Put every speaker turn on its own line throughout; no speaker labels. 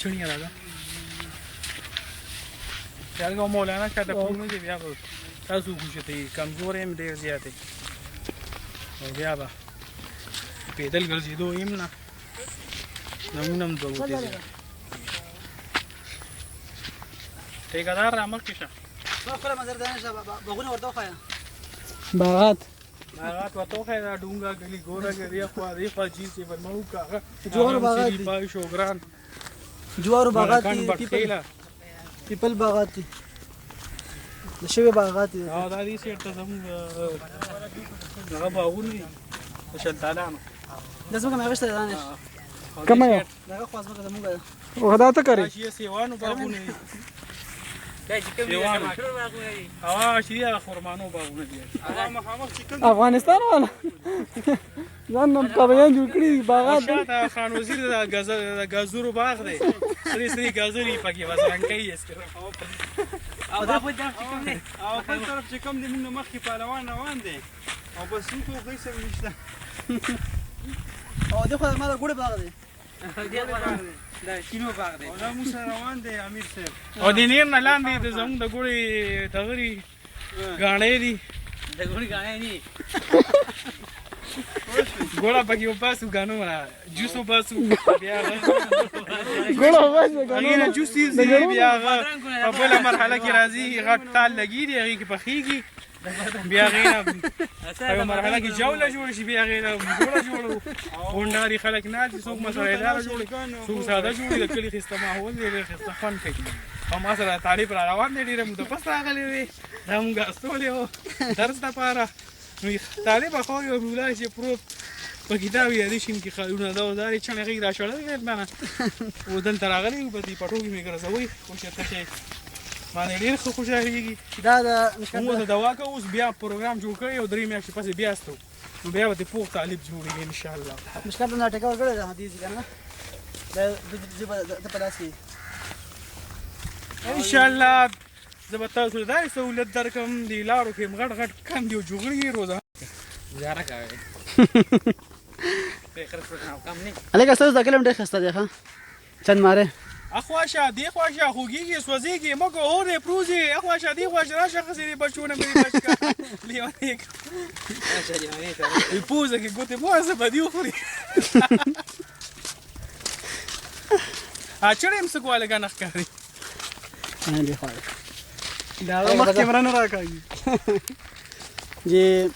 چړیا راځه چالګو مولانا چاته پونه دی بیا تاسو کوشته کمزور يم ډیر زیاتې او بیا به پیدل ګرځېدو يم نه نمونه هم دوه وتې ټیکدار را مخکې شه
خپل منظر دانه شه بغونه ورته وخایا
باغات ورته وخایا دا ډونګه ګلی ګوره ګری خو دې خاجي سي ورمو کاغه
جوار باغات
دي پای شوګران
جوار باغات پیپل باغات دي د شوی باغات دي
دا دې سیټ ته زموږ هغه باغونه شلتالانو
د زموږ مېوشته دانه
کومه یو
دغه خو زموږ زموږ
ودا ته کوي شي سیوانو باغونه دي شریعه خرمانو باغونه دي
افغانستان والا ځان نن کابلیان جوړ کړي باغات
شاته خان وزیر د غازورو باغ دی سری سری غازوري پکې وزران کوي
او دا په طرف چې کوم دی او په طرف چې کوم دی موږ مخکې پهلوان روان دی او بس موږ خو هیڅ نشته
او دغه مال ګوره باغ دی
دا شینو باغ دی او دا موږ روان دی امیر صاحب
او د نیر نه لاندې د زموږ د ګوړې دغري غاڼې دي
د ګوړې غاڼې نه
ګوړه پکې وپاسو غانو نه جوسو پاسو بیا
ګوړه واسه
هغه جوس دي بیا په بل مرحله کې راځي غټ تال لګي دی هغه کې پخېږي بیا غینا په مرحله کې جوله جوړ شي بیا غینا ګوړه جوړو غونډاري خلک نه دي څوک مسره دار جوړ څوک ساده جوړ د کلی خسته ماحول دی خسته فن کوي او ما سره طالب را روان دی ډیره متپس راغلی وي دا مونږ استولې و درس لپاره نو طالب خو یو مولای چې پروت په کتاب یې دي چې خلونه دا وزاري چې نه غیر راشه نه نه و دل تراغلی په دې پټو کې مې ګرځوي خو چې ته باندې ډیر خوشالیږي
دا د
موږ د دوا کو اوس بیا پروګرام جوړ کړی او درې میاشتې پسې بیا ستو نو بیا به پوښ طالب جوړیږي ان شاء الله
مشکل نه ټکاو کړی دا حدیث کنه دا د پلاسي
ان شاء الله زه به تاسو دا سہولت درکم دی لارو کې مغړ غټ کم دی جوړیږي روزه زیاره کوي به خرڅ نه کم نه
الګا تاسو دا کلم ډېر خسته دی ها چند ماره
اخواشه دی خواشه خوږیږي سوځيږي مګو اوره پروزي اخواشه دی خواشه راشه خسرې بچونه مې بچکا لیوانه
اچھا لیوانه ته
پوزه کې ګوته موزه بدیو خوري اچھا هم څه کواله غنخ کوي
نه دی خو
دا مخ کیمرا نه راکاږي
جی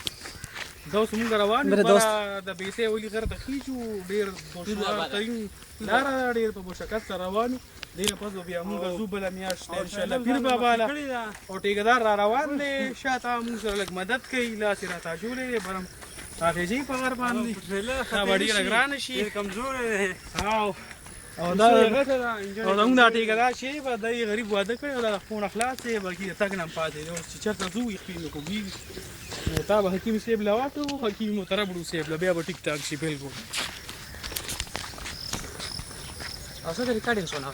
دوست مونږ روان یو د بیسه ولي غر د خيجو ډیر دوشمار ترين لار ډیر په مشکل سره روان دي په پزو بیا مونږ زوبل میاشت ان شاء الله پیر بابا لا او ټیکدار را روان دي شاته مونږ سره لګ مدد کوي لا سره تا جوړې برم راځي په غر باندې دا وړي لګران شي
کمزور دی
او دا موږ دا ټیکدار شي په دای غریب واده کوي او دا خون اخلاص یې بلکې تګ نه پاتې نو چې چرته زو یې خپل کوي تا به حکیم صاحب لواته حکیم محترم ورو صاحب بیا به ټیک ټاک شي بالکل
اوسه د ریکارډینګ سونه